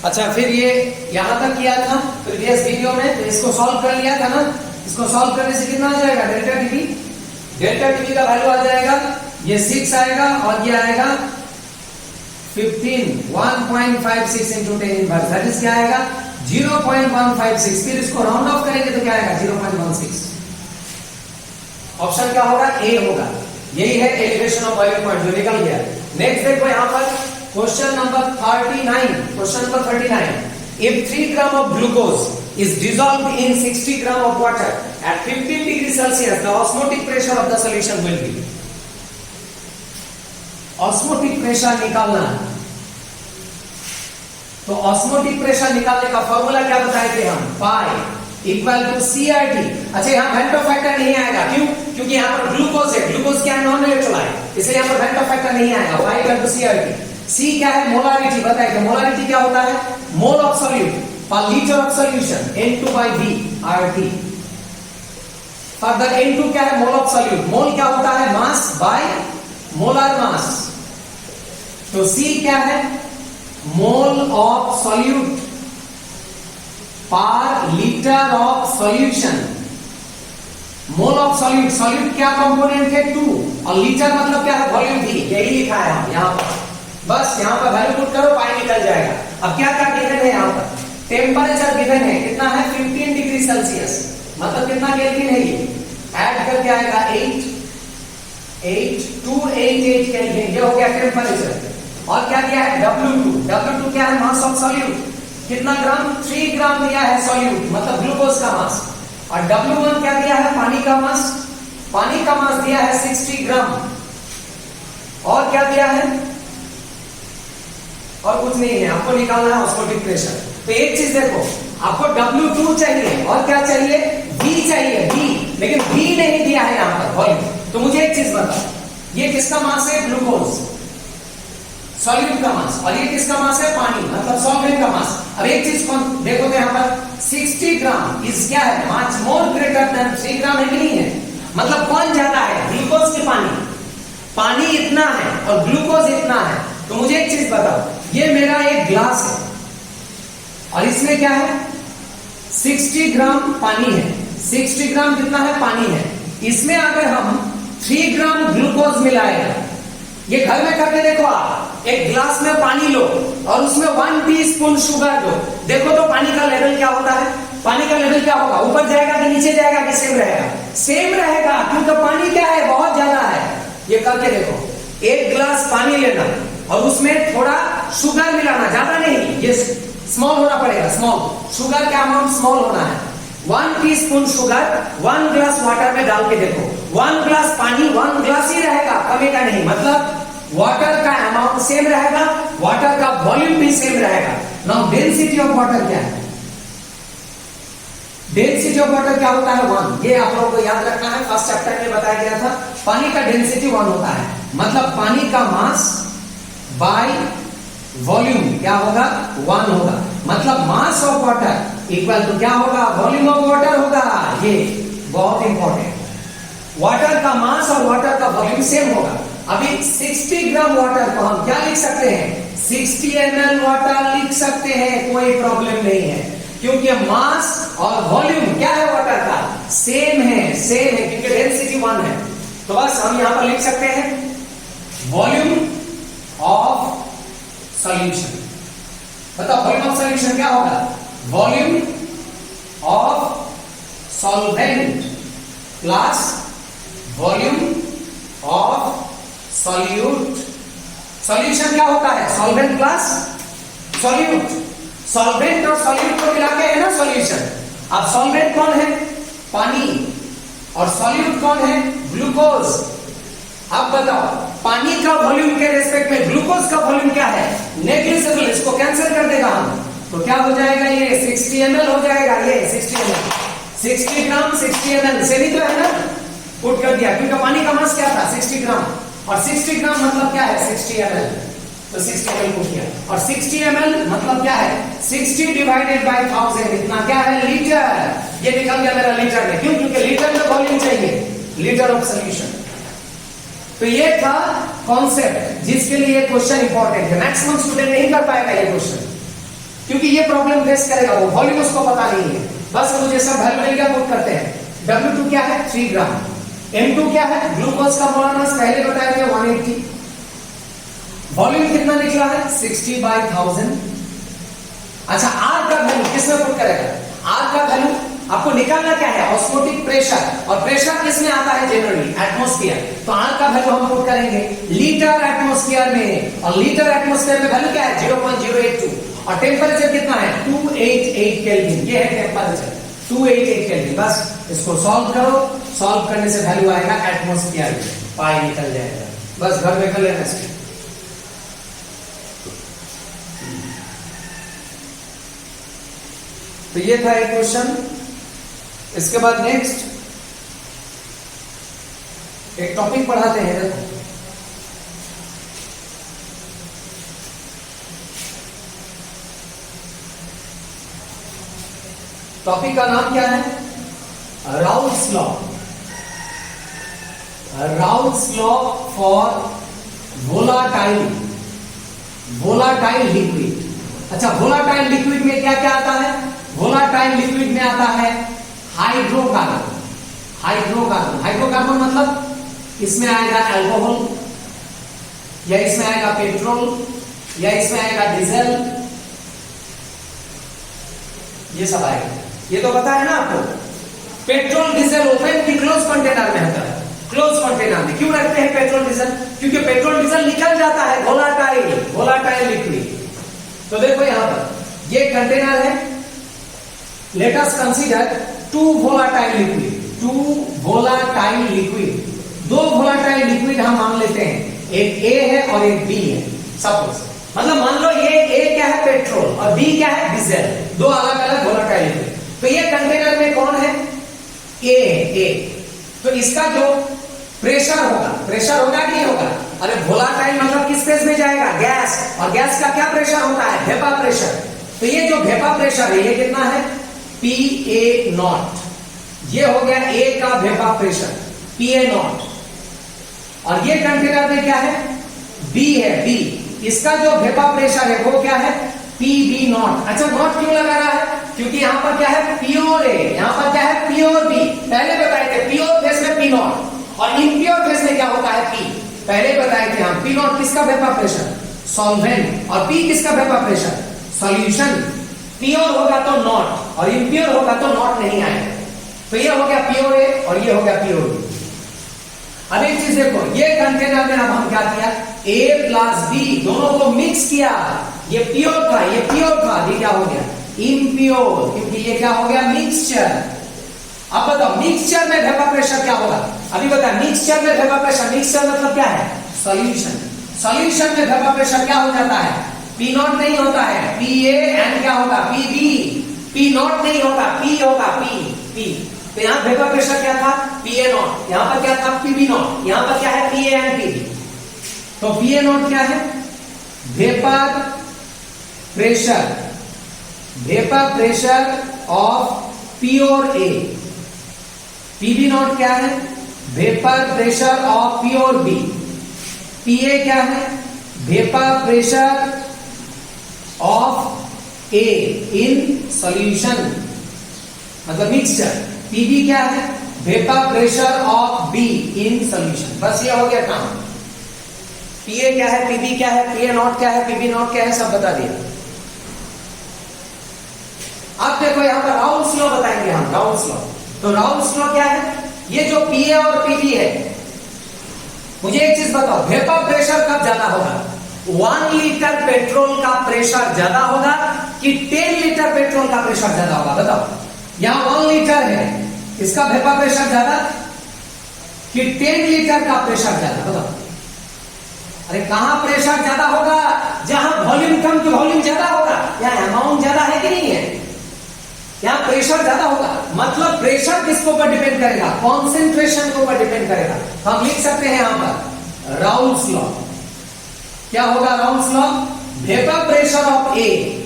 अच्छा, फिर ये यहां तक किया था प्रीवियस वीडियो में, तो इसको सॉल्व कर लिया था ना। इसको सॉल्व करने से कितना आ जाएगा, डेल्टा टीवी। डेल्टा टीवी का वैल्यू आ जाएगा, ये 6 आएगा और ये आएगा 15, 1.56 इंटू 10 इनवर्स, दैट इज क्या आएगा 0.156। फिर इसको राउंड ऑफ करेंगे तो क्या आएगा 0.16। ऑप्शन क्या होगा, ए होगा। यही है एलिवेशन ऑफ बॉइलिंग पॉइंट जो निकल गया। नेक्स्ट देखो यहां पर question number 39। Question number 39, if 3 gram of glucose is dissolved in 60 gram of water at 15 degrees Celsius, the osmotic pressure of the solution will be। Osmotic pressure निकालना है, तो osmotic pressure निकालने का फॉर्मूला क्या बताए थे हम, पाई इक्वल टू CRT। अच्छा, यहाँ वेंटो फैक्टर नहीं आएगा, क्यों? क्योंकि यहाँ पर ग्लूकोज है, ग्लूकोज क्या है, नॉन इलेक्ट्रोलाइट, इसलिए यहाँ पर वेंटो फैक्टर नहीं आएगा। Pi equal to CRT। C क्या है, मोलारिटी। बताए कि मोलारिटी क्या होता है, मोल ऑफ सॉल्यूट पर litre of solution, N2/V RT। Further N2 क्या है, मोल ऑफ सॉल्यूट। मोल क्या होता है, मास बाय मोलर मास। तो C क्या है, मोल ऑफ सॉल्यूट पर litre of solution. Mole of solute, solute क्या कंपोनेंट है 2, और लीटर मतलब क्या है, वॉल्यूम V। यही लिखा है हम यहां पर, बस यहां पर वैल्यू पुट करो, पाई निकल जाएगा। अब क्या क्या गिवन है यहां पर, टेम्परेचर गिवन है, कितना है 15 डिग्री सेल्सियस, मतलब कितना केल्विन है ये, ऐड करके आएगा 8288 केल्विन, ये हो गया टेम्परेचर। और क्या दिया है, W2 क्या है, मास ऑफ सॉल्यूट, कितना ग्राम, 3 ग्राम दिया है सॉल्यूट, मतलब ग्लूकोज का मास। और W1 क्या दिया है, पानी का मास, पानी का मास दिया है 60 ग्राम। और क्या दिया है, और कुछ नहीं है, आपको निकालना है ऑस्मोटिक प्रेशर। तो एक चीज देखो, आपको W2 चाहिए और क्या चाहिए, V चाहिए, V, लेकिन V नहीं दिया है यहां पर वॉल्यूम। तो मुझे एक चीज बता, ये किसका मास है, ग्लूकोज सॉल्यूट का मास, और ये किसका मास है, पानी मतलब सॉल्वेंट का मास। अब एक चीज कौन देखो तो यहां पर 60 ग्राम इज क्या है, मच मोर ग्रेटर देन 3 ग्राम है कि नहीं है, मतलब कौन ज्यादा है, ग्लूकोज की पानी। पानी इतना है और ग्लूकोज इतना है। तो मुझे एक चीज बताओ, ये मेरा एक ग्लास है और इसमें क्या है 60 ग्राम पानी है, 60 ग्राम कितना है, पानी है। इसमें अगर हम 3 ग्राम ग्लूकोज मिलाएगा, ये घर में करके देखो आप, एक ग्लास में पानी लो और उसमें 1 टीस्पून शुगर दो, देखो तो पानी का लेवल क्या होता है, पानी का लेवल क्या होगा, ऊपर जाएगा कि नीचे जाएगा कि सेम रहेगा, सेम रहेगा, क्योंकि पानी क्या है, बहुत ज्यादा है। ये करके देखो, एक ग्लास पानी लेना और उसमें थोड़ा शुगर मिलाना, ज्यादा नहीं, ये स्मॉल होना पड़ेगा, स्मॉल शुगर का अमाउंट स्मॉल होना है। 1 टीस्पून शुगर 1 ग्लास वाटर में डाल के देखो, 1 ग्लास पानी 1 ग्लास ही रहेगा, कमेगा नहीं, मतलब वाटर का अमाउंट सेम रहेगा, वाटर का वॉल्यूम भी सेम रहेगा। नाउ डेंसिटी ऑफ वाटर क्या है, डेंसिटी ऑफ वाटर क्या होता है, 1। ये आप लोगों को याद रखना है, फर्स्ट चैप्टर में बताया गया था, पानी का डेंसिटी 1 होता है, मतलब पानी का मास बाय वॉल्यूम क्या होगा, 1 होगा, मतलब mass of water equal to क्या होगा, वॉल्यूम ऑफ वाटर होगा। ये बहुत इंपॉर्टेंट, वाटर का मास और वाटर का वॉल्यूम सेम होगा। अभी 60 ग्राम वाटर को हम क्या लिख सकते हैं, 60 ml वाटर लिख सकते हैं, कोई प्रॉब्लम नहीं है, क्योंकि मास और वॉल्यूम क्या है वाटर का, सेम है, क्योंकि डेंसिटी 1 है। तो बस हम यहां पर लिख सकते हैं वॉल्यूम ऑफ सॉल्यूशन। बताओ वॉल्यूम ऑफ सॉल्यूशन क्या होगा, volume of solvent plus volume of solute. Solution क्या होता है, सॉल्वेंट प्लस सॉल्यूट, सॉल्वेंट और सॉल्यूट को मिला के है ना सॉल्यूशन। अब सॉल्वेंट कौन है, पानी, और सॉल्यूट कौन है, ग्लूकोज। अब बताओ पानी का वॉल्यूम के रेस्पेक्ट में ग्लूकोज का वॉल्यूम क्या है, नेग्लिजिबल, इसको कैंसिल कर देगा हम, तो क्या हो जाएगा, ये 60 ml हो जाएगा, ये 60 ml, 60 ग्राम 60 ml से भी तो है ना, पुट कर दिया, क्योंकि पानी का मास क्या था 60 ग्राम, और 60 ग्राम मतलब क्या है 60 ml, तो 60 ml पुट किया, और 60 ml मतलब क्या है 60 डिवाइडेड बाय 1000, इतना क्या है, लीटर। ये निकल गया मेरा लीटर में, क्यों, क्योंकि लीटर में वॉल्यूम चाहिए, लीटर ऑफ सॉल्यूशन। तो ये था कॉन्सेप्ट जिसके लिए क्वेश्चन इंपॉर्टेंट है, मैक्सिमम स्टूडेंट नहीं कर पाएगा ये क्वेश्चन, क्योंकि ये प्रॉब्लम फेस करेगा, वो वॉल्यूम उसको पता नहीं है, बस मुझे सब वैल्यू मिल गया, पुट करते हैं। W2 क्या है 3 ग्राम, M2 क्या है ग्लूकोज का मोलार मास पहले बताया थे 180, वॉल्यूम कितना निकला है 60/1000। अच्छा R का वैल्यू किसमें पुट करेगा, R का वैल्यू आपको निकालना क्या है ऑस्मोटिक प्रेशर, और प्रेशर किसमें आता है जनरली एटमॉस्फेयर, तो R का वैल्यू हम पुट करेंगे लीटर एटमॉस्फेयर में, और लीटर एटमॉस्फेयर में वैल्यू क्या है 0.082, और टेम्परेचर कितना है 288 केल्विन, ये है टेम्परेचर 288 केल्विन। बस इसको सॉल्व करो, सॉल्व करने से वैल्यू आएगा एटमॉस्फेयर में, पाई निकल जाएगा, बस घर में कर लेना इसको। तो ये था एक क्वेश्चन। इसके बाद नेक्स्ट एक टॉपिक पढ़ाते हैं, देखो टॉपिक का नाम क्या है Raoult's law, Raoult's law for volatile liquid. अच्छा वोलाटाइल लिक्विड में क्या क्या आता है, वोलाटाइल लिक्विड में आता है हाइड्रोकार्बन, हाइड्रोकार्बन मतलब इसमें आएगा अल्कोहल, या इसमें आएगा पेट्रोल, या इसमें आएगा डीजल, ये सब आएगा, ये तो पता है ना आपको। पेट्रोल डीजल ओपन की क्लोज कंटेनर में होता है, क्लोज कंटेनर में क्यों रखते हैं पेट्रोल डीजल, क्योंकि पेट्रोल डीजल निकल जाता है वोलाटाइल लिक्विड। तो देखो यहां पर ये कंटेनर है, let us consider 2 volatile liquid, 2 volatile liquid हम मान लेते हैं, एक A है और एक B है सपोज, मतलब मान लो ये A क्या है पेट्रोल और B क्या है डीजल, 2 अलग अलग वोलाटाइल लिक्विड। तो ये कंटेनर में कौन है A, तो इसका जो प्रेशर होगा कि नहीं होगा, अरे वोलाटाइल मतलब किस फेज में जाएगा गैस, और गैस का क्या प्रेशर होता है वेपर प्रेशर। तो ये जो वेपर प्रेशर है ये कितना है PA0, ये हो गया A का वेपर प्रेशर PA0, और ये कंटेनर में क्या है B है, B इसका जो वेपर प्रेशर है वो क्या है PB0। अच्छा नॉट क्यों लगा रहा है, क्योंकि यहां पर क्या है प्योर A, यहां पर क्या है प्योर B, पहले बताए थे प्योर फेज में P0 और इम्प्योर फेज में क्या होता है P, पहले बताए थे हम। P0 किसका वेपर प्रेशर सॉल्वेंट, और P किसका वेपर प्रेशर सॉल्यूशन। प्योर होगा तो नॉट और इम्प्योर होगा तो नॉट नहीं आएगा, तो ये हो गया प्योर A और ये हो गया प्योर B। अब एक चीज देखो, ये कंटेनर में अब हम क्या किया A प्लस B दोनों को मिक्स किया, ये प्योर था ये प्योर था, ये क्या हो गया इम्प्योर, क्योंकि ये क्या हो गया मिक्सचर। अब बताओ मिक्सचर में वेपर प्रेशर क्या होगा, अभी बता मिक्सचर में वेपर प्रेशर, मिक्सचर मतलब क्या है सॉल्यूशन, सॉल्यूशन में वेपर प्रेशर क्या हो जाता है P0 नहीं होता है PA एंड क्या होगा PB, P0 नहीं होगा P होगा P। तो यहां वेपर प्रेशर क्या था PA0, यहां पर क्या था PB0, यहां पर क्या है PA एंड PB। तो PA0 क्या है vapour pressure of pure A, PB0 क्या है vapour pressure of pure B, PA क्या है vapour pressure of A in solution मतलब मिक्सचर, PB क्या है vapour pressure of B in solution. बस ये हो गया काम। PA क्या है PB क्या है PA0 क्या है PB0 क्या है सब बता दिया। अब देखो यहां पर राउल्स लॉ बताएंगे हम, राउल्स लॉ। तो राउल्स लॉ क्या है, ये जो PA और PB है, मुझे एक चीज बताओ वेपर प्रेशर कब ज्यादा होगा, 1 लीटर पेट्रोल का प्रेशर ज्यादा होगा कि 10 लीटर पेट्रोल का प्रेशर ज्यादा होगा, बताओ। यहां 1 लीटर है, इसका वेपर प्रेशर ज्यादा कि 10 लीटर का प्रेशर ज्यादा, बताओ। अरे कहां प्रेशर ज्यादा होगा, जहां वॉल्यूम कम तो वॉल्यूम ज्यादा होगा, यहां अमाउंट ज्यादा है कि नहीं है, यहां प्रेशर ज्यादा होगा। मतलब प्रेशर किसके ऊपर डिपेंड करेगा कॉन्सेंट्रेशन के ऊपर डिपेंड करेगा। तो हम लिख सकते हैं यहां पर राउल्स लॉ, क्या होगा Raoult's law, vapour pressure of A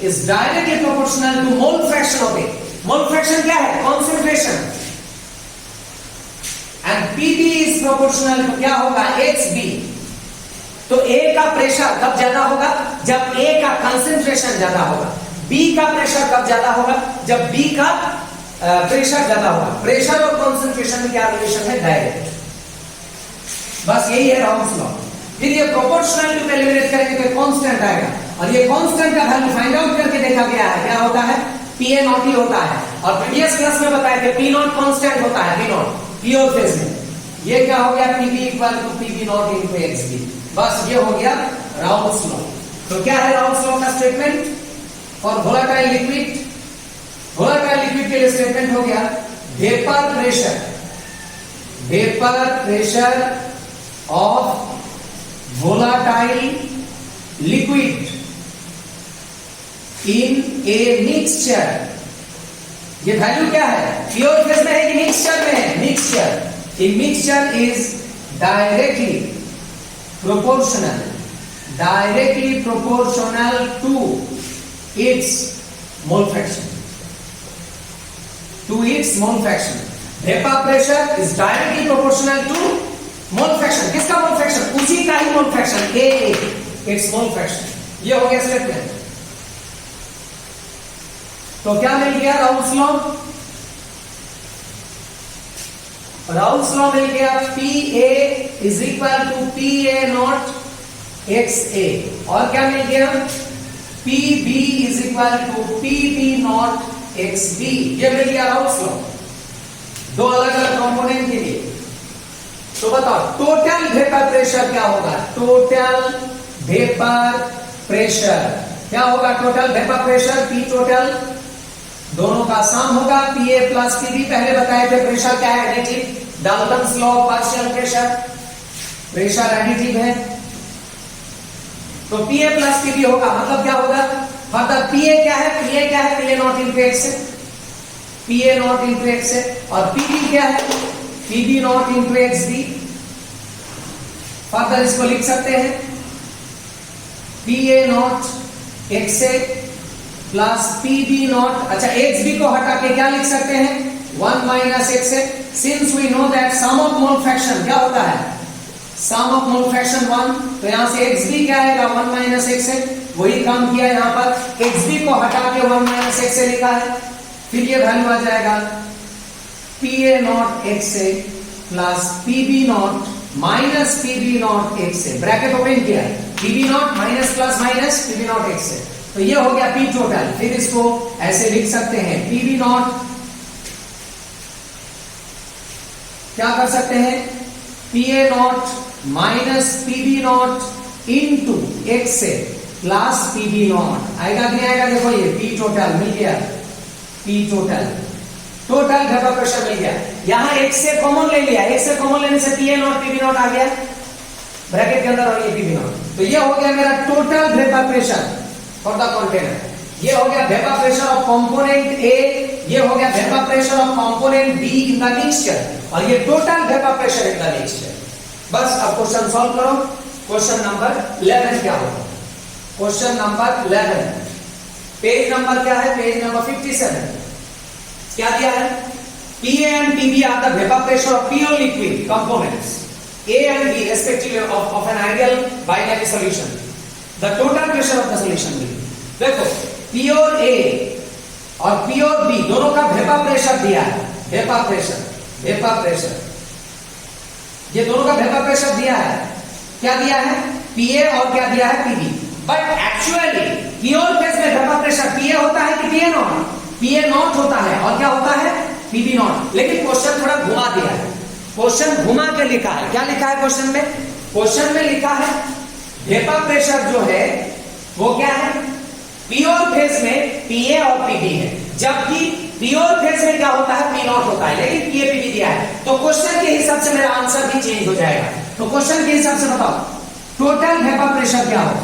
is directly proportional to mole fraction of A। Mole fraction क्या है concentration, and PB is proportional to क्या होगा HB। तो A का प्रेशर कब ज्यादा होगा, जब A का कंसेंट्रेशन ज्यादा होगा। बी का प्रेशर कब ज्यादा होगा? जब बी का प्रेशर ज्यादा होगा। प्रेशर और कॉन्सेंट्रेशन में क्या रिलेशन है? डायरेक्ट। बस यही है राउल्स लॉ। फिर ये प्रोपोर्शनल टू एलिमिनेट करेंगे तो कांस्टेंट आएगा, और ये कांस्टेंट का वैल्यू फाइंड आउट करके देखा गया है, क्या होता है? पीए नॉट ही होता है। और प्रीवियस क्लास में बताया कि पी नॉट कांस्टेंट होता है, पी नॉट प्योर फेज में। ये क्या हो गया? PB equal to PB not into XB. बस ये हो गया राउल्स लॉ। तो क्या है राउल्स लॉ का statement for volatile liquid? Volatile liquid के लिए स्टेटमेंट हो गया vapour pressure of volatile liquid in a mixture। ये वैल्यू क्या है? प्योर फेज में है कि मिक्सचर में है? Mixture. A mixture is directly proportional to its mole fraction। Vapor pressure is directly proportional to mole fraction. किसका मोल फ्रैक्शन? उसी का ही mole fraction, A its mole fraction. ये हो गया स्टेटमेंट। तो क्या मिल गया? Raoult's law. राउल्स लॉ मिल गया P A is equal to P A not X A. और क्या मिल गया? P B is equal to P B not X B. ये मिल गया राउल्स लॉ, दो अलग अलग कंपोनेंट के लिए। तो बताओ टोटल वेपर प्रेशर क्या होगा? टोटल वेपर प्रेशर क्या होगा? Total vapour pressure P total दोनों का सम होगा, P A plus P B. पहले बताए थे प्रेशर क्या है? Additive. Dalton's law of partial pressure additive है। तो P A plus P B होगा, मतलब क्या होगा? फर्दर पी ए क्या है? पी ए क्या है? P A not into X है, P A not into X है। और पी बी क्या है? P B not into X B. Further इसको लिख सकते हैं P A not X A plus PB not. अच्छा, एक्स बी को हटा के क्या लिख सकते हैं? 1 minus X A. Since we know that sum of mole fraction क्या होता है? Sum of mole fraction 1। तो यहां से एक्स बी क्या आएगा? 1 माइनस एक्स ए। वही काम किया यहां पर, एक्स बी को हटा के 1 माइनस एक्स ए लिखा है। फिर ये वैल्यू आ जाएगा P A not X A plus PB not minus PB not X A. Bracket open किया, P B not minus plus minus PB not X A. तो ये हो गया पी टोटल। फिर इसको ऐसे लिख सकते हैं पीबी नॉट, क्या कर सकते हैं? P A not minus PB not into X A plus PB not. आएगा कि नहीं आएगा? देखो ये पी टोटल मिल गया, पी टोटल वेपर प्रेशर मिल गया। यहां एक से कॉमन ले लिया, एक से कॉमन लेने से P A not P B not आ गया ब्रैकेट के अंदर, और ये पीबी नॉट। तो ये हो गया मेरा total vapour pressure for the container. ये हो गया वेपर प्रेशर ऑफ कंपोनेंट ए, ये हो गया vapour pressure of component be in the mixture, और ये total vapour pressure in the mixture. बस अब क्वेश्चन सॉल्व करो। क्वेश्चन नंबर 11 क्या होगा? क्वेश्चन नंबर 11 पेज नंबर क्या है? Page number 57। क्या दिया है? PA and PB are the vapor pressure of pure liquid components A and B respectively of an ideal binary solution. The total pressure of the solution will be, देखो pure A और pure B दोनों का vapour pressure दिया है। Vapour pressure ये दोनों का vapour pressure दिया है। क्या दिया है? PA और क्या दिया है? PB। But actually pure case में वेपर प्रेशर PA होता है कि PA नॉट? पीए नॉट होता है, और क्या होता है? P B not. लेकिन क्वेश्चन थोड़ा घुमा दिया है, क्वेश्चन घुमा के लिखा है। क्या लिखा है क्वेश्चन में? क्वेश्चन में लिखा है वेपर प्रेशर जो है वो क्या है? प्योर फेज में पीए और पीबी है, जबकि प्योर फेज में क्या होता है? पी नॉट होता है, लेकिन पीए पीबी दिया है। तो क्वेश्चन के हिसाब से मेरा आंसर भी चेंज हो जाएगा। तो क्वेश्चन के हिसाब से बताओ टोटल वेपर प्रेशर क्या हो?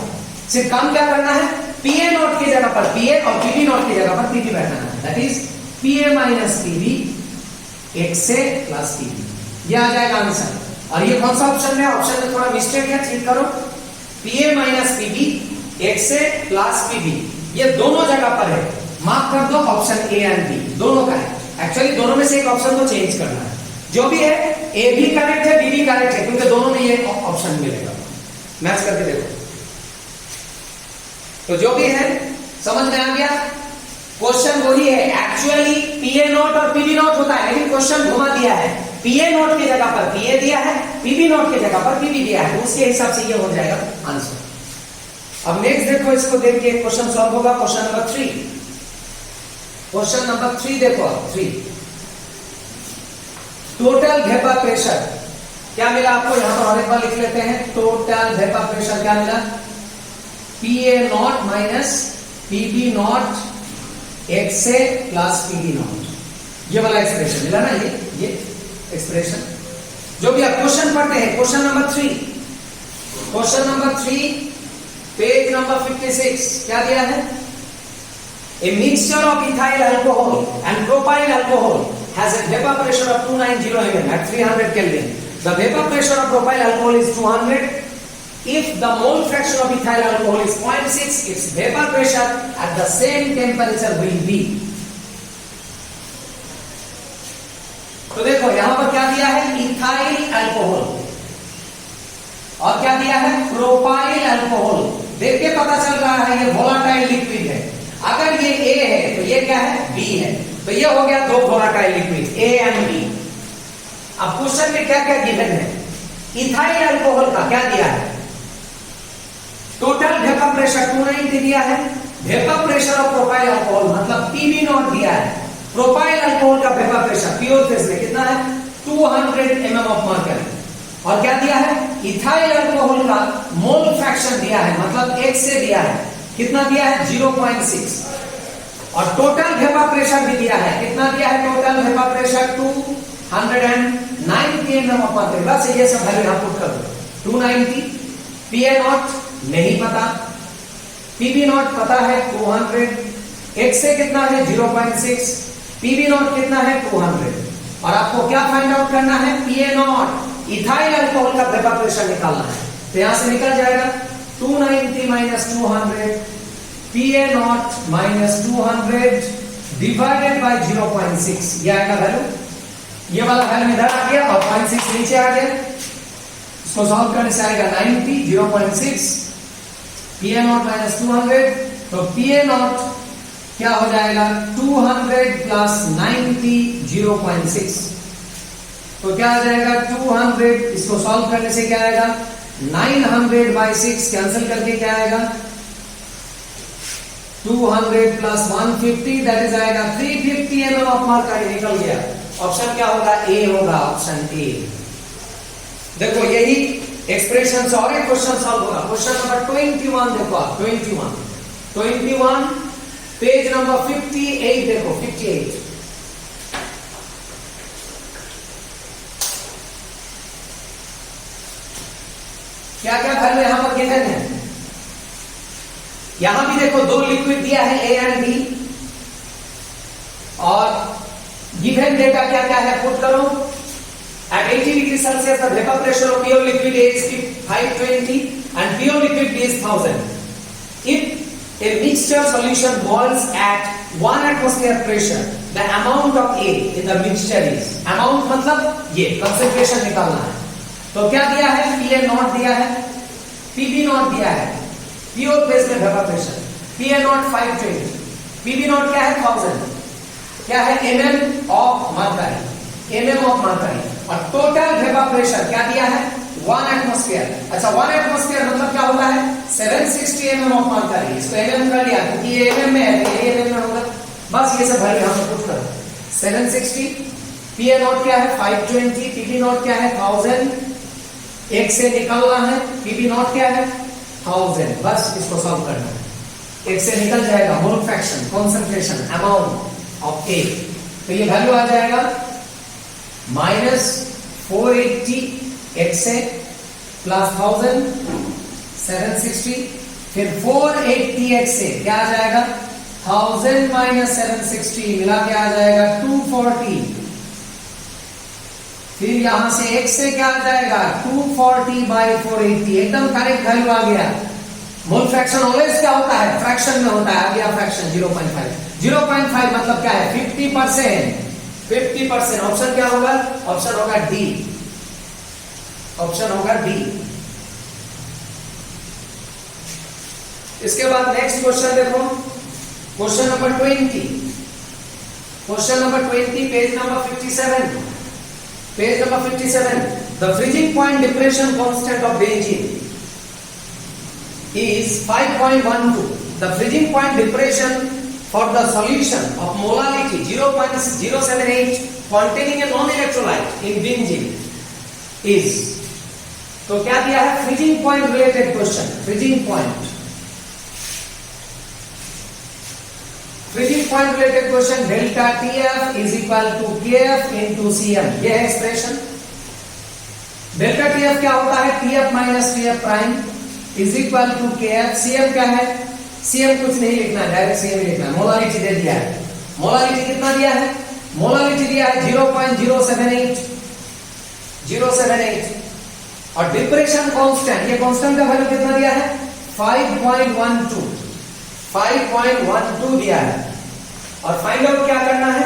सिर्फ काम क्या करना है? पीए नॉट की जगह पर पीए और पीबी नॉट की जगह पर पीबी बैठाना है। That is PA minus PB X A plus PB. ये आ जाएगा आंसर। और ये कौन सा ऑप्शन है? ऑप्शन में थोड़ा मिस्टेक है, चेक करो। पीए minus PB X A plus PB, ये दोनों जगह पर है। मार्क कर दो ऑप्शन ए एंड बी, दोनों का है। एक्चुअली दोनों में से एक ऑप्शन तो चेंज करना है। जो भी है ए भी करेक्ट है, बी भी करेक्ट है, क्योंकि दोनों में ये ऑप्शन मिलेगा। मैच करके देखो। तो जो भी है समझ में आ गया? क्वेश्चन वही है, एक्चुअली पीए नॉट और पीबी नॉट होता है, लेकिन क्वेश्चन घुमा दिया है, पीए नॉट की जगह पर पीए दिया है, पीबी नॉट की जगह पर पीबी दिया है, तो उसके हिसाब से ये हो जाएगा आंसर। अब नेक्स्ट देखो, इसको देख के क्वेश्चन सॉल्व होगा। क्वेश्चन नंबर 3, क्वेश्चन नंबर 3 देखो, 3 टोटल वेपर प्रेशर क्या मिला आपको, यहां पर और एक बार लिख लेते हैं। टोटल वेपर प्रेशर क्या मिला, P A not minus PB not X A plus PB not, ये वाला एक्सप्रेशन मिला ना, ये एक्सप्रेशन जो भी आप क्वेश्चन पढ़ते हैं। Question number 3, question number 3 page number 56 क्या दिया है, a mixture of ethyl alcohol and propyl alcohol has a vapor pressure of 290 mm at 300 Kelvin. The vapor pressure of propyl alcohol is 200. If the mole fraction of ethyl alcohol is 0.6, its vapor pressure at the same temperature will be. तो देखो यहां पर क्या दिया है, ethyl alcohol और क्या दिया है, प्रोपाइल अल्कोहल। देख के पता चल रहा है ये वोलाटाइल लिक्विड है। अगर ये ए है तो ये क्या है, बी है, तो ये हो गया दो volatile liquid A and B. अब क्वेश्चन में क्या क्या गिवन है, इथाइल अल्कोहल का क्या दिया है, टोटल वेपर प्रेशर 290 दिया है, vapour pressure of propyl alcohol मतलब पीबी नॉट दिया है, प्रोपाइल अल्कोहल का वेपर प्रेशर प्योर फेज में कितना है 200 mm ऑफ मर्करी, और क्या दिया है, इथाइल अल्कोहल का मोल फ्रैक्शन दिया है मतलब एक से दिया है, कितना दिया है 0.6, और टोटल वेपर प्रेशर भी दिया है, कितना दिया है, total vapour pressure 290 mm of mercury. बस ये सब वैल्यू यहां पुट कर दो। 290, पीए नॉट नहीं पता, पीबी नॉट पता है 200, एक से कितना है 0.6, पीबी नॉट कितना है 200, और आपको क्या फाइंड आउट करना है, पीए नॉट इथाइल अल्कोहल का वेपर प्रेशर निकालना है। तो यहां से निकल जाएगा 290 minus 200, PA not minus 200 divided by 0.6, ये आएगा वैल्यू, ये वाला वैल्यू इधर आ गया और 0.6 नीचे आ गया। इसको सॉल्व करने से आएगा 90, 0.6 पीए नॉट माइनस 200, तो पीए नॉट क्या हो जाएगा 200 प्लस 90 0.6, तो क्या आ जाएगा 200, इसको सॉल्व करने से क्या आएगा 900 बाई 6 कैंसिल करके क्या आएगा 200 प्लस 150 दैट इज आएगा 350 mm ऑफ मर्करी निकल गया। ऑप्शन क्या होगा, ए होगा, ऑप्शन ए। देखो यही एक्सप्रेशन से और एक क्वेश्चन सॉल्व होगा। क्वेश्चन नंबर 21 देखो आप, 21 पेज नंबर 58 देखो, 58 क्या क्या वैल्यू यहां पर गिवन है, यहां भी देखो दो लिक्विड दिया है ए एंड बी, और गिवन डेटा क्या क्या है पुट करो। At 80 degrees Celsius, the vapor pressure of pure liquid A is 520 and pure liquid B is 1000. If a mixture solution boils at 1 atmosphere pressure, the amount of A in the mixture is, amount मतलब ये concentration निकालना है। तो क्या दिया है, पीए not दिया है, पीबी नॉट दिया है, प्योर फेज में vapour pressure, PA not 520, PB not क्या है 1000, क्या है mm of mercury, mm of mercury, और टोटल वेपर प्रेशर क्या दिया है 1 एटमॉस्फेयर। अच्छा 1 एटमॉस्फेयर मतलब क्या होता है 760 mm ऑफ मर्करी, इसको mm कर लिया क्योंकि ये mm में है तो ये mm में होगा। बस ये सब वैल्यू यहां पे पुट करो, 760, पीए नॉट क्या है 520, पीबी नॉट क्या है 1000, एक से निकलना है, पीबी नॉट क्या है 1000, बस इसको सॉल्व करना है, एक से निकल जाएगा mole fraction, concentration, amount of A, तो ये वैल्यू आ जाएगा माइनस 480 एक से प्लस 1000 760, फिर 480 एक से क्या आ जाएगा 1000 माइनस 760 मिला के आ जाएगा 240, फिर यहां से एक से क्या आ जाएगा 240 बाई 480, एकदम करेक्ट वैल्यू आ गया। मोल फ्रैक्शन ऑलवेज क्या होता है, फ्रैक्शन में होता है, आ गया फ्रैक्शन 0.5, 0.5 मतलब क्या है 50%, 50%। ऑप्शन क्या होगा, ऑप्शन होगा डी, ऑप्शन होगा डी। इसके बाद नेक्स्ट क्वेश्चन देखो, question number 20, question number 20, page number 57, page number 57. The freezing point depression constant of benzene is 5.12. The freezing point depression for the solution of molality 0.078 containing a non-electrolyte in benzene is, तो क्या दिया है? Freezing point related question. Freezing point, freezing point related question. Delta TF is equal to KF into CM. ये है expression. Delta TF क्या होता है? TF minus TF prime is equal to KF. CM क्या है? सीएम कुछ नहीं लिखना, डायरेक्ट सीएम ही लिखना. मोलारिटी दे दिया है. मोलारिटी कितना दिया है? मोलारिटी दिया है 0.078, 078. और डिप्रेशन कांस्टेंट, ये कांस्टेंट का वैल्यू कितना दिया है? 5.12, 5.12 दिया है. और फाइंड आउट क्या करना है?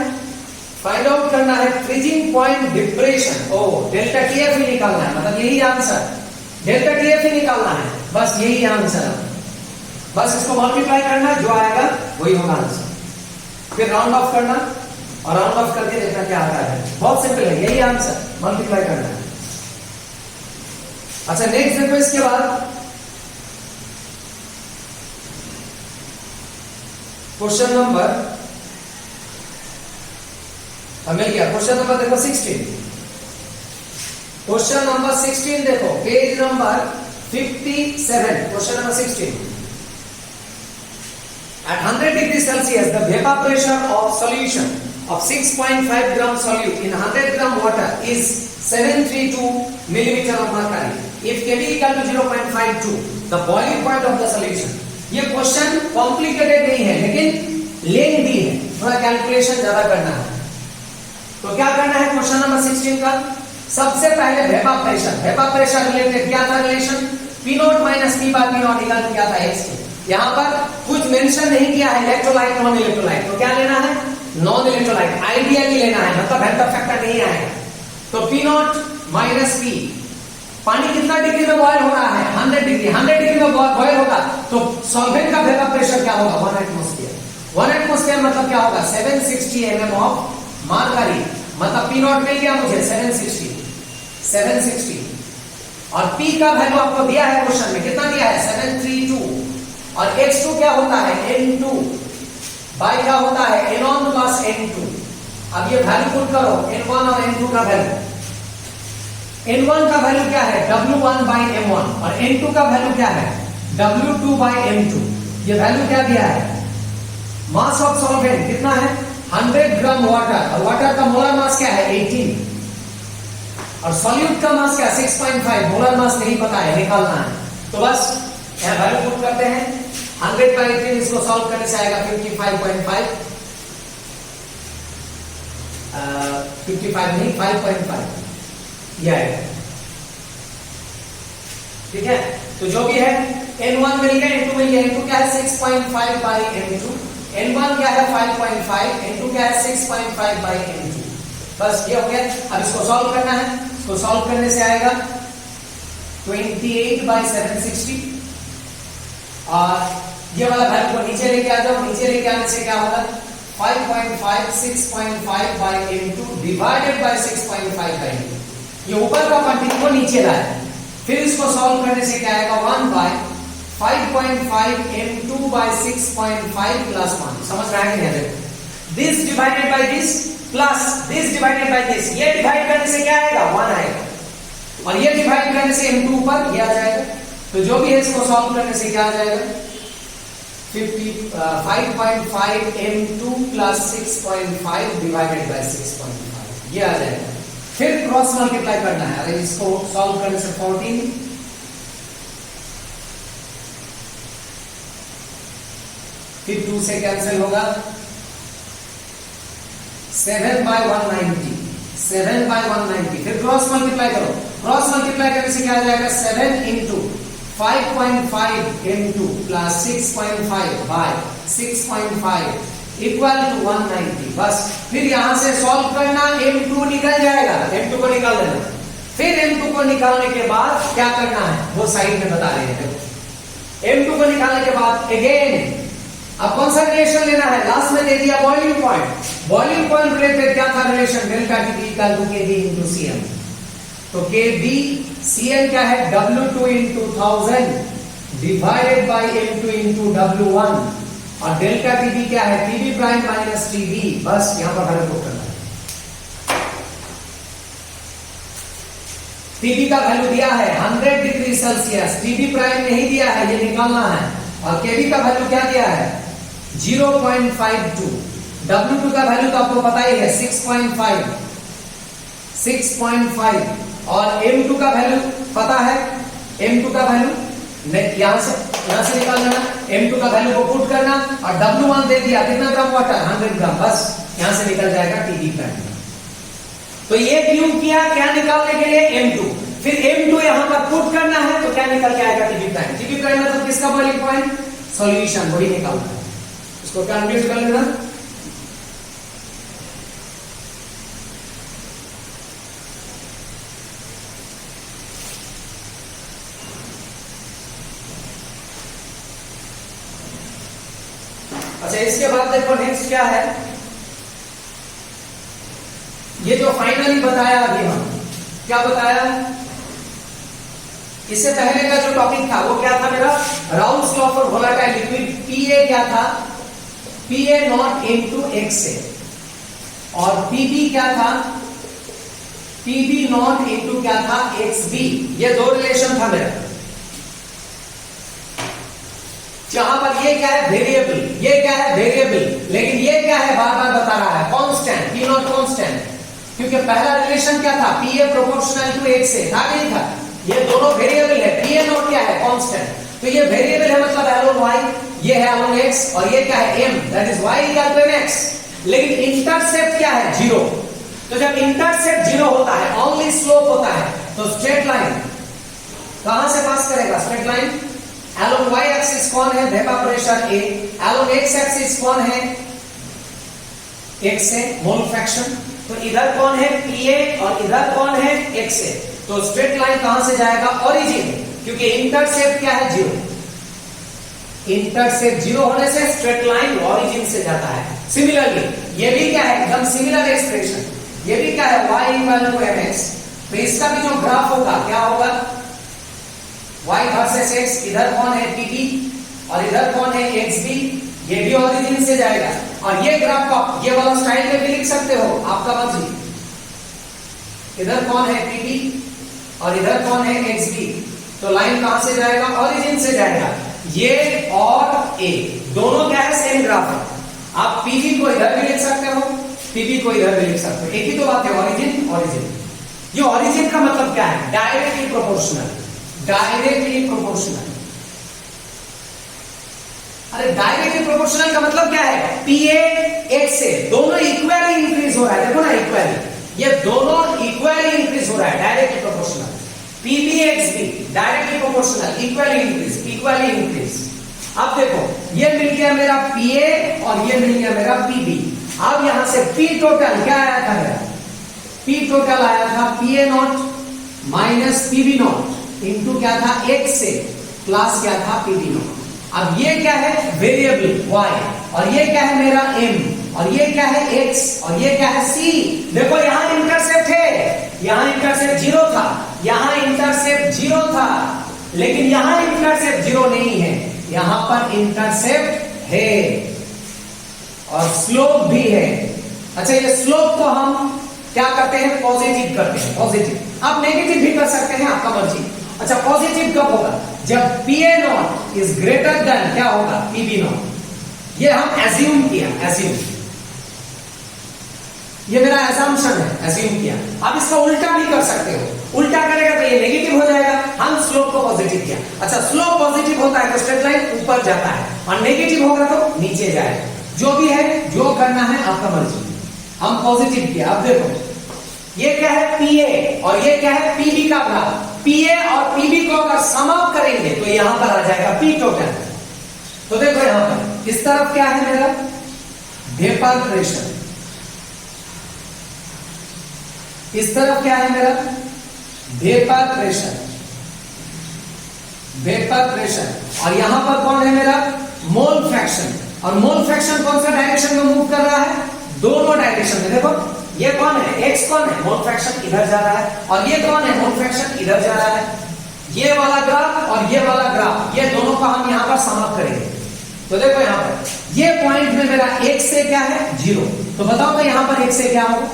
फाइंड आउट करना है फ्रीजिंग पॉइंट डिप्रेशन. ओ, डेल्टा टीएफ ही निकालना है, मतलब यही आंसर. डेल्टा टीएफ ही निकालना है, बस यही आंसर है. बस इसको मल्टीप्लाई करना, जो आएगा वही होगा आंसर. फिर राउंड ऑफ करना और राउंड ऑफ करके देखना क्या आता है. बहुत सिंपल है, यही आंसर, मल्टीप्लाई करना है. अच्छा, नेक्स्ट देखो. इसके बाद क्वेश्चन नंबर मिल गया. क्वेश्चन नंबर देखो 16. क्वेश्चन नंबर 16 देखो, page number 57. Question number 16. At 100 degrees Celsius, the vapor pressure of solution of 6.5 gram solute in 100 gram water is 732 millimeter of mercury. If Kb equal to 0.52, the boiling point of the solution. ये question complicated नहीं है, लेकिन lengthy है, थोड़ा calculation ज्यादा करना है. तो क्या करना है क्वेश्चन नंबर 16 का? सबसे पहले vapour pressure. Vapour pressure related क्या था relation? P not minus P bar P not equal to क्या था? एक्स. यहाँ पर कुछ मेंशन नहीं किया है इलेक्ट्रोलाइट नॉन इलेक्ट्रोलाइट. तो क्या लेना है? Non electrolyte. आइडियली लेना है, मतलब वेपर फैक्टर नहीं आएगा. तो पी नॉट माइनस पी. पानी कितना डिग्री में बॉयल हो रहा है? 100 डिग्री. 100 डिग्री में बॉयल होगा तो सॉल्वेंट का वेपर प्रेशर क्या होगा? 1 एटमॉस्फेयर. 1 एटमॉस्फेयर मतलब क्या होगा? 760 mm ऑफ मरकरी. मतलब पी नॉट मिल गया मुझे 760. और पी का वैल्यू आपको दिया है क्वेश्चन में, कितना दिया है? 732. और x2 क्या होता है? n2 बाय क्या होता है? n1 plus n2. अब ये वैल्यू पुट करो, n1 और n2 का वैल्यू. n1 का वैल्यू क्या है? w1 bye m1. और n2 का वैल्यू क्या है? w2 bye m2. ये वैल्यू क्या दिया है? मास ऑफ सॉल्वेंट कितना है? 100 ग्राम वाटर. और वाटर का मोलर मास क्या है? 18. और सॉल्यूट का मास क्या? 6.5. मोलर मास नहीं पता है, निकालना है. तो बस यहां वैल्यू पुट करते हैं. 100 बाई 18, इसको सॉल्व करने से आएगा 55.5. 55 नहीं, 5.5 ये आएगा. ठीक है. तो जो भी है n1 मिल गया, n2 मिल गया. n2 क्या है? 6.5 बाई n2. n1 क्या है? 5.5. n2 क्या है? 6.5 बाई n2. बस ये हो गया. अब इसको सॉल्व करना है. इसको सॉल्व करने से आएगा 28 बाई 760. और ये वाला वैल्यू को नीचे लेके आ जाओ. नीचे लेके आने से क्या होगा? 5.5 6.5 by n2 divided by 6.5 by n2. ये ऊपर का क्वांटिटी को नीचे लाए. फिर इसको सॉल्व करने से क्या आएगा? 1 बाय 5.5 m2 बाय 6.5 प्लस 1. समझ रहा है कि नहीं? This divided by this plus this divided by this. ये डिवाइड करने से क्या आएगा? 1 आएगा. और ये डिवाइड करने से m2 ऊपर ये आ जाएगा. तो जो भी है इसको सॉल्व करने से क्या आ जाएगा? 5.5 m2 प्लस 6.5 डिवाइडेड बाय 6.5 ये आ जाएगा. फिर क्रॉस मल्टीप्लाई करना है. अरे इसको सॉल्व करने से 14 फिर 2 से कैंसिल होगा. 7 बाय 190. 7 बाय 190. फिर क्रॉस मल्टीप्लाई करो. क्रॉस मल्टीप्लाई करने से क्या आ जाएगा? 7 into 5.5 m2 plus 6.5 by 6.5 equal to 190. बस फिर यहां से सॉल्व करना. m2 निकल जाएगा. m2 को निकाल देना. फिर m2 को निकालने के बाद क्या करना है वो साइड में बता रहे हैं. m2 को निकालने के बाद अगेन अब कौन सा सा रिलेशन लेना है, लास्ट में दे दिया boiling point. Boiling point related क्या था relation, delta T B equal to K B into C M. तो के बी सी एम क्या है, W2 into 1000 divided by M2 into W1, और डेल्टा टी बी क्या है, T B prime minus T B. बस यहां पर value put करना है। टीबी का वैल्यू दिया है 100 डिग्री सेल्सियस, टीबी प्राइम नहीं दिया है, ये निकालना है। और केबी का वैल्यू क्या दिया है 0.52, W2 का वैल्यू तो आपको पता ही है 6.5, और M2 का वैल्यू पता है, M2 का वैल्यू यहां से निकाल लेना, M2 का वैल्यू को पुट करना, और W1 दे दिया कितना ग्राम वाटर 100 ग्राम, बस यहां से निकल जाएगा टीबी प्राइम। तो ये क्यों किया, क्या निकालने के लिए M2, फिर M2 यहां पर पुट करना है तो क्या निकल के आएगा टीबी प्राइम। टीबी प्राइम मतलब किसका बॉइलिंग पॉइंट, सॉल्यूशन, वही निकालना है। इसको कैलकुलेट कर लेना। अच्छा, इसके बाद देखो नेक्स्ट क्या है, ये जो फाइनली बताया अभी हम, क्या बताया, इससे पहले का जो टॉपिक था वो क्या था मेरा, Raoult's law for volatile liquid, P A क्या था, पीए नॉट इनटू एक्सए, और पीबी क्या था, पीबी नॉट इनटू क्या था, एक्सबी। ये दो रिलेशन था मेरा, जहां पर ये क्या है वेरिएबल, ये क्या है वेरिएबल, लेकिन ये क्या है बार बार बता रहा है कांस्टेंट, पी नॉट कांस्टेंट, क्योंकि पहला रिलेशन क्या था, पीए प्रोपोर्शनल टू एक्स से था, नहीं था, ये दोनों वेरिएबल है, पीए नॉट क्या है कांस्टेंट, तो ये वेरिएबल है मतलब एलोन वाई, ये है एलोन एक्स, और ये क्या है M, that is Y equal to X, लेकिन इंटरसेप्ट क्या है जीरो। तो जब इंटरसेप्ट जीरो होता है, ओनली स्लोप होता है, तो स्ट्रेट लाइन कहां से पास करेगा, straight line, along Y axis कौन है, vapour pressure A, along X axis कौन है, एक्स है मोल फ्रैक्शन, तो इधर कौन है पीए और इधर कौन है एक्स है, तो स्ट्रेट लाइन कहां से जाएगा, ओरिजिन, क्योंकि इंटरसेप्ट क्या है जीरो, इंटरसेप्ट जीरो होने से स्ट्रेट लाइन ओरिजिन से जाता है। सिमिलरली ये भी क्या है, एकदम सिमिलर एक्सप्रेशन, ये भी क्या है y इक्वल टू mx, तो इसका भी जो ग्राफ होगा क्या होगा, y वर्सेस x, इधर कौन है pb और इधर कौन है xb, ये भी ओरिजिन से जाएगा, और ये ग्राफ को ये वाला स्टाइल में भी लिख सकते हो, आपका मर्जी, इधर कौन है pb और इधर कौन है xb, तो लाइन कहां से जाएगा, ओरिजिन से जाएगा, ये और a दोनों क्या है सेम ग्राफ है, आप pb को इधर भी लिख सकते हो, pb को इधर भी लिख सकते हो, एक ही तो बात है, ओरिजिन ओरिजिन। ये ओरिजिन का मतलब क्या है, डायरेक्टली प्रोपोर्शनल, डायरेक्टली प्रोपोर्शनल। अरे डायरेक्टली प्रोपोर्शनल का मतलब क्या है, पीए एक्स से दोनों इक्वली इंक्रीज हो रहा है, देखो ना इक्वली, ये दोनों इक्वली इंक्रीज हो रहा है, directly proportional, PB XB directly proportional, equally increase. अब देखो ये मिल गया मेरा पीए और ये मिल गया मेरा पीबी, अब यहां से पी टोटल क्या आया था मेरा, पी टोटल आया था P A not minus PB not into क्या था एक्स से प्लस क्या था पीबी नॉट। अब ये क्या है वेरिएबल y, और ये क्या है मेरा m, और ये क्या है x, और ये क्या है c। देखो यहां इंटरसेप्ट है, यहां इंटरसेप्ट जीरो था, यहां इंटरसेप्ट जीरो था, लेकिन यहां इंटरसेप्ट जीरो नहीं है, यहां पर इंटरसेप्ट है और स्लोप भी है। अच्छा, ये स्लोप को हम क्या करते हैं, पॉजिटिव करते हैं, पॉजिटिव, आप नेगेटिव भी कर सकते हैं, आपका मर्जी। अच्छा, पॉजिटिव कब होगा, जब पीए नॉट इज ग्रेटर देन क्या होगा, पीबी नॉट, ये हम एज्यूम किया, एज्यूम, ये मेरा एजम्पशन है, एज्यूम किया। आप इसका उल्टा भी कर सकते हो, उल्टा करेगा तो ये नेगेटिव हो जाएगा, हम स्लोप को पॉजिटिव किया। अच्छा, स्लोप पॉजिटिव होता है तो स्ट्रेट लाइन ऊपर जाता है, और नेगेटिव होगा तो नीचे जाएगा, जो भी है, जो करना है आपका मर्जी, हम पॉजिटिव किया। अब देखो ये क्या है पीए और ये क्या है पीबी का ग्राफ, पीए और पीबी को अगर सम अप करेंगे तो यहां पर आ जाएगा पी टोटल। तो देखो यहां पर इस तरफ क्या है मेरा वेपर प्रेशर, इस तरफ क्या है मेरा वेपर प्रेशर, वेपर प्रेशर, और यहां पर कौन है मेरा मोल फ्रैक्शन, और मोल फ्रैक्शन कौन सा डायरेक्शन में मूव कर रहा है? दोनों डायरेक्शन में। देखो ये कौन है? x कौन है? मोल फ्रैक्शन इधर जा रहा है, और ये कौन है? मोल फ्रैक्शन इधर जा रहा है। ये वाला ग्राफ और ये वाला ग्राफ, ये दोनों को हम यहां पर समाप्त करेंगे। तो देखो यहां पर ये पॉइंट में मेरा x से क्या है? 0। तो बताओ तो यहां पर x से क्या होगा?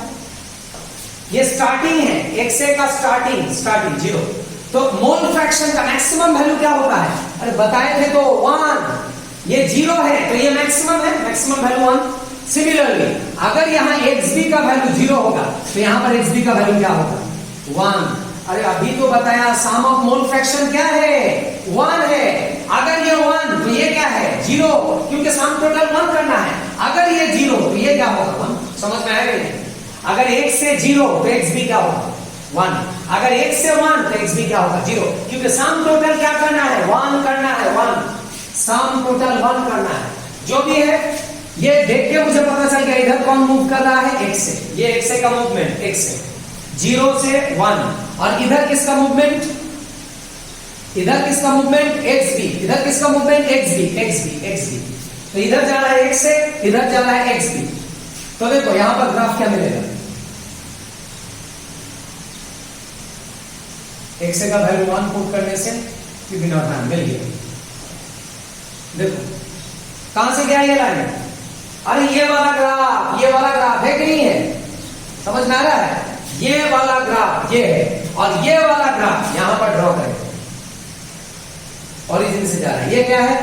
ये स्टार्टिंग है, x से का स्टार्टिंग 0। तो मोल फ्रैक्शन का मैक्सिमम वैल्यू क्या होता है? अरे बताए थे तो 1। ये 0 है तो ये मैक्सिमम है, मैक्सिमम वैल्यू 1। सिमिलरली अगर यहाँ xb का वैल्यू 0 होगा तो यहाँ पर xb का वैल्यू क्या होगा? 1। अरे अभी तो बताया सम ऑफ मोल फ्रैक्शन क्या है? 1 है। अगर ये 1 तो ये क्या है? 0, क्योंकि सम टोटल 1 करना है। अगर ये 0 तो ये क्या होगा? 1। समझ में आएगा नहीं? अगर 1 से 0 तो xb क्या होगा? 1। अगर 1 से 1 तो xb क्या होगा? 0, क्योंकि सम टोटल क्या करना है? 1 करना है। 1 सम टोटल 1 करना है। जो भी है ये देख के मुझे पता चल गया इधर कौन मूव कर रहा है? x से। ये x से का मूवमेंट, x से 0 से 1, और इधर किसका मूवमेंट? इधर किसका मूवमेंट? xb। इधर किसका मूवमेंट? xb। तो इधर जा रहा है x से, इधर जा रहा है xb। तो देखो यहां पर ग्राफ क्या मिलेगा? x का वैल्यू 1 पुट करने से pb नॉट मिल गया। देखो कहां से गया ये लाइन? अरे ये वाला ग्राफ है कि नहीं है? समझ में आ रहा है? ये वाला ग्राफ ये है, और ये वाला ग्राफ यहां पर ड्रॉ करें। ओरिजिन से जा रहा है। ये क्या है?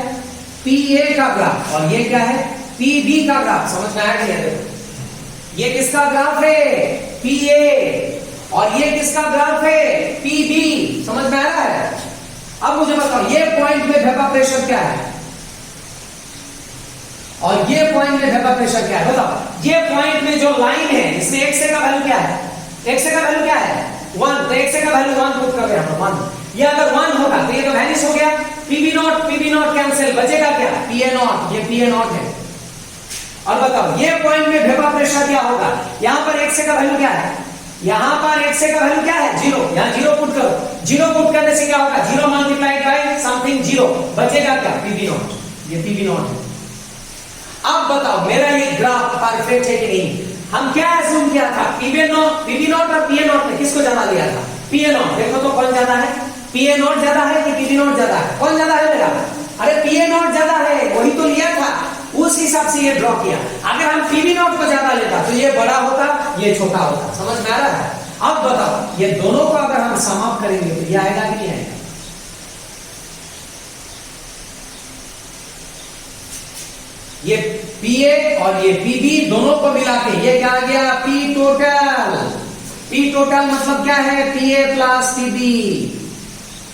PA का ग्राफ, और ये क्या है? PB का ग्राफ। समझ में आया कि नहीं? देखो ये किसका ग्राफ है? PA, और ये किसका ग्राफ है? PB। समझ में आ रहा है? अब मुझे बताओ ये पॉइंट में वेपर प्रेशर क्या है, और ये पॉइंट में वेपर प्रेशर क्या है? बताओ। ये पॉइंट में जो लाइन है इसमें x का वैल्यू क्या है? x का वैल्यू क्या है? 1। तो x का वैल्यू 1 पुट कर रहे हैं 1। ये अगर 1 होगा तो ये तो वैनिश हो गया। pb नॉट कैंसिल, बचेगा क्या? pa not. ये pa नॉट है। और बताओ ये पॉइंट में वेपर प्रेशर क्या होगा? यहां पर x का वैल्यू क्या है? यहां पर x का वैल्यू क्या है? 0। यहां 0 पुट करो। 0 पुट करने से क्या होगा? 0 मल्टीप्लाइड बाय समथिंग 0, बचेगा क्या? pb not. ये pb नॉट है। अब बताओ मेरा ये ग्राफ परफेक्ट है कि नहीं? हम क्या एज्यूम किया था? pb नॉट और pa नॉट में किसको ज्यादा लिया था? pa not. देखो तो कौन ज्यादा है? pa नॉट ज्यादा है कि pb नॉट ज्यादा है? कौन ज्यादा है मेरा? अरे pa नॉट ज्यादा है, वही तो लिया था, उस हिसाब से ये ड्रॉ किया। अगर हम pb नॉट को ज्यादा लेता तो ये बड़ा होता, ये छोटा होता। समझ में आ रहा है? अब बताओ ये दोनों को अगर हम समाप्त करेंगे तो ये आएगा कि नहीं आएगा? ये PA और ये PB दोनों को मिला के ये क्या आ गया? P total. P टोटल मतलब क्या है? PA प्लस PB,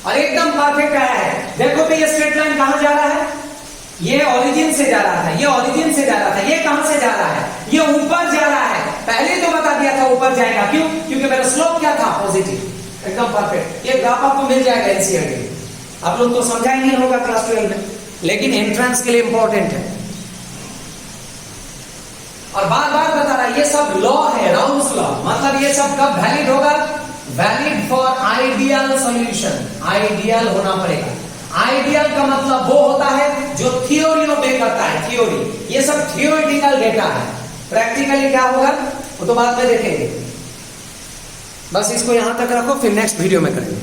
और एकदम परफेक्ट आया है। देखो तो ये स्ट्रेट लाइन कहां जा रहा है? ये ओरिजिन से जा रहा था, ये ओरिजिन से जा रहा था। ये कहां से जा रहा है? ये ऊपर जा रहा है। पहले तो बता दिया था ऊपर जाएगा, क्यों? क्योंकि मेरा स्लोप क्या था? पॉजिटिव। एकदम परफेक्ट। ये ग्राफ आपको मिल जाएगा एनसीईआरटी में। आप लोग तो समझा ही नहीं होगा क्लास 12 में, लेकिन एंट्रेंस के लिए इंपॉर्टेंट है। और बार बार बता रहा है ये सब लॉ है, राउल्स लॉ। मतलब ये सब कब वैलिड होगा? Valid for ideal solution. Ideal होना पड़ेगा। आइडियल का मतलब वो होता है जो थ्योरी ओबे करता है, थ्योरी। ये सब थियोरेटिकल डेटा है, प्रैक्टिकली क्या होगा वो तो बाद में देखेंगे। बस इसको यहां तक रखो, फिर नेक्स्ट वीडियो में करेंगे।